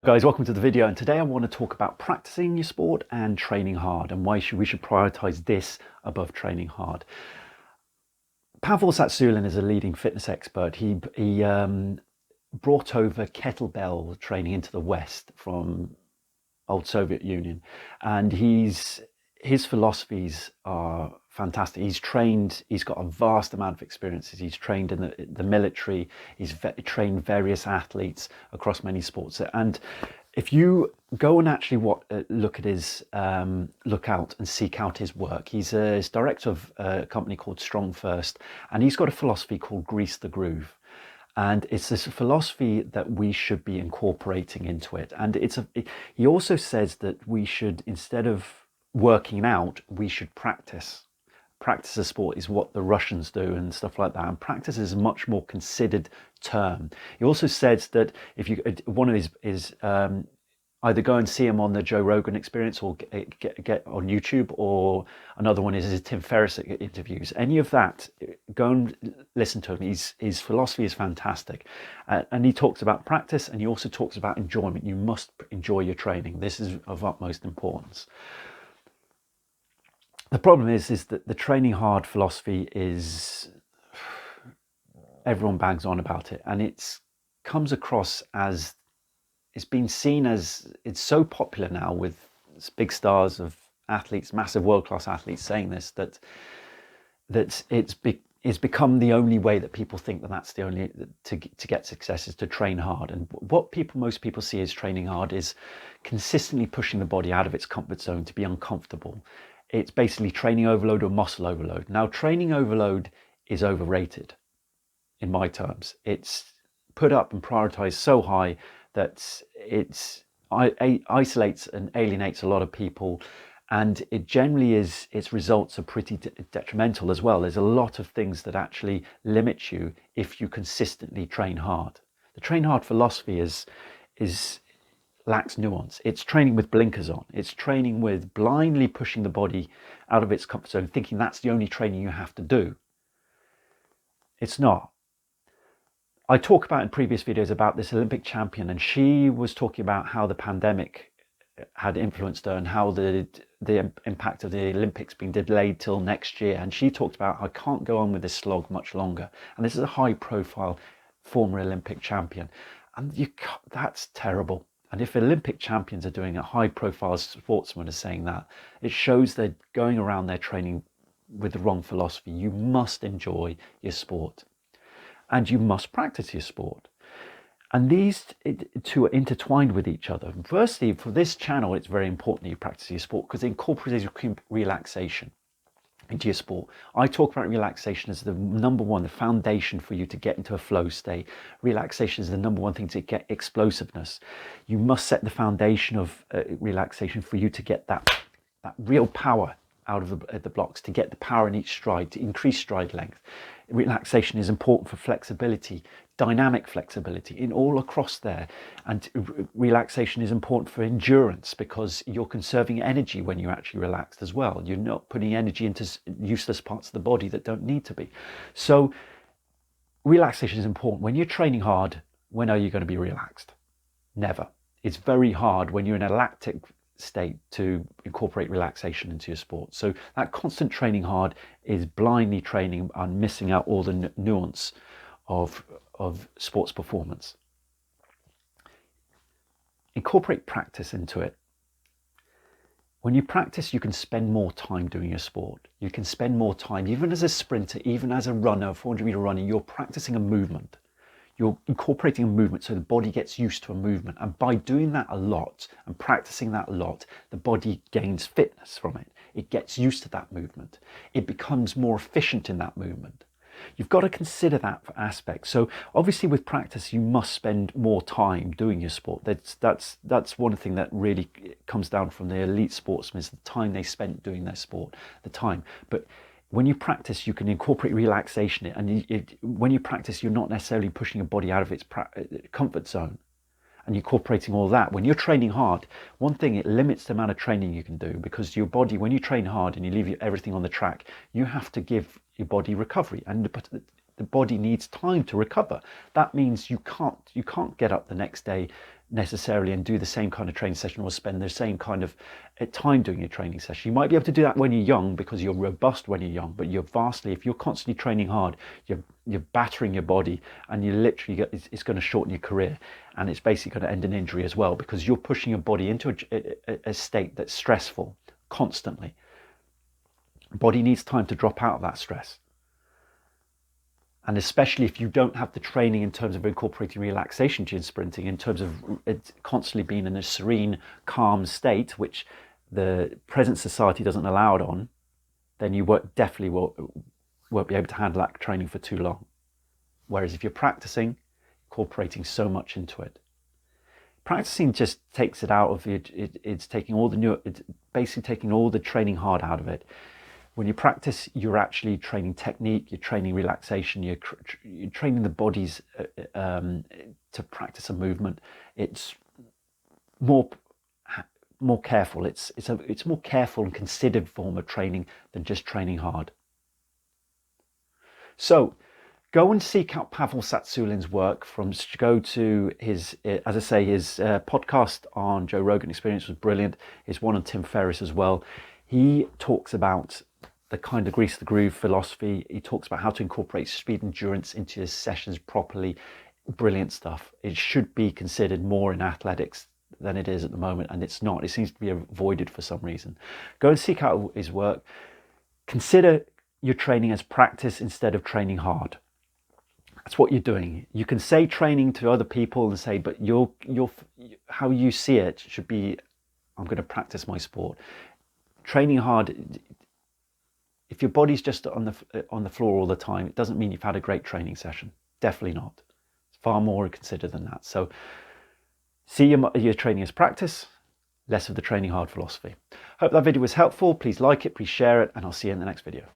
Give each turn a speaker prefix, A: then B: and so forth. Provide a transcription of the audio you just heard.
A: Guys, welcome to the video, and today I want to talk about practicing your sport and training hard, and why we should prioritize this above training hard. Pavel Tsatsouline is a leading fitness expert. He brought over kettlebell training into the West from old Soviet Union, and his philosophies are fantastic. He's got a vast amount of experiences. He's trained in the military. He's trained various athletes across many sports. And if you go and actually look out and seek out his work, he's director of a company called First, and he's got a philosophy called Grease the Groove. And it's this philosophy that we should be incorporating into it. And he also says that we should, instead of working out, we should practice. Practice a sport is what the Russians do and stuff like that. And practice is a much more considered term. He also says that if you, one of his is either go and see him on the Joe Rogan Experience, or get on YouTube, or another one is his Tim Ferris interviews. Any of that, go and listen to him. His philosophy is fantastic, and he talks about practice, and he also talks about enjoyment. You must enjoy your training. This is of utmost importance. The problem is that the training hard philosophy is, everyone bangs on about it, and it comes across as, it's been seen as, it's so popular now with big stars of athletes, massive world-class athletes saying this, that it's become the only way that people think that that's the only, to get success is to train hard. And what most people see as training hard is consistently pushing the body out of its comfort zone to be uncomfortable. It's basically training overload or muscle overload. Now, training overload is overrated in my terms. It's put up and prioritized so high that it isolates and alienates a lot of people, and it generally its results are pretty detrimental as well. There's a lot of things that actually limit you if you consistently train hard. The train hard philosophy lacks nuance. It's training with blinkers on. It's training with blindly pushing the body out of its comfort zone, thinking that's the only training you have to do. It's not. I talk about in previous videos about this Olympic champion, and she was talking about how the pandemic had influenced her, and how the impact of the Olympics being delayed till next year. And she talked about, I can't go on with this slog much longer. And this is a high profile former Olympic champion, and that's terrible. And if Olympic champions are doing it, high profile sportsmen are saying that, it shows they're going around their training with the wrong philosophy. You must enjoy your sport, and you must practice your sport. And these two are intertwined with each other. Firstly, for this channel, it's very important that you practice your sport, because it incorporates relaxation into your sport. I talk about relaxation as the number one, the foundation for you to get into a flow state. Relaxation is the number one thing to get explosiveness. You must set the foundation of relaxation for you to get that real power out of the blocks, to get the power in each stride, to increase stride length. Relaxation is important for flexibility, dynamic flexibility in all across there. And relaxation is important for endurance, because you're conserving energy when you're actually relaxed as well. You're not putting energy into useless parts of the body that don't need to be. So relaxation is important. When you're training hard, when are you going to be relaxed? Never. It's very hard when you're in a lactic state to incorporate relaxation into your sport. So that constant training hard is blindly training and missing out all the nuance of sports performance. Incorporate practice into it. When you practice, you can spend more time doing your sport. You can spend more time, even as a sprinter, even as a runner, 400-meter runner, you're practicing a movement. You're incorporating a movement, so the body gets used to a movement. And by doing that a lot and practicing that a lot, the body gains fitness from it. It gets used to that movement. It becomes more efficient in that movement. You've got to consider that aspect. So obviously with practice, you must spend more time doing your sport. That's one thing that really comes down from the elite sportsmen, is the time they spent doing their sport, the time. But when you practice, you can incorporate relaxation, and when you practice, you're not necessarily pushing your body out of its comfort zone, and incorporating all that. When you're training hard, one thing, it limits the amount of training you can do, because your body, when you train hard and you leave everything on the track, you have to give your body recovery, and the body needs time to recover. That means you can't get up the next day necessarily and do the same kind of training session or spend the same kind of time doing your training session. You might be able to do that when you're young because you're robust when you're young, but if you're constantly training hard, you're battering your body, and you literally it's going to shorten your career, and it's basically going to end in injury as well, because you're pushing your body into a state that's stressful constantly. Body needs time to drop out of that stress. And especially if you don't have the training in terms of incorporating relaxation to your sprinting, in terms of it constantly being in a serene, calm state, which the present society doesn't allow it on, then you definitely won't be able to handle that training for too long. Whereas if you're practicing, incorporating so much into it, practicing just takes it out of it. It's basically taking all the training hard out of it. When you practice, you're actually training technique, you're training relaxation, you're training the bodies to practice a movement. It's more careful. It's a more careful and considered form of training than just training hard. So go and seek out Pavel Tsatsuline's work. Go to his, as I say, his podcast on Joe Rogan Experience was brilliant. His one on Tim Ferris as well. He talks about the kind of grease the groove philosophy. He talks about how to incorporate speed endurance into his sessions properly. Brilliant stuff. It should be considered more in athletics than it is at the moment, and it's not. It seems to be avoided for some reason. Go and seek out his work. Consider your training as practice instead of training hard. That's what you're doing. You can say training to other people and say, but how you see it should be, I'm going to practice my sport. Training hard, if your body's just on the floor all the time, it doesn't mean you've had a great training session. Definitely not. It's far more considered than that. So see your training as practice, less of the training hard philosophy. Hope that video was helpful. Please like it, please share it, and I'll see you in the next video.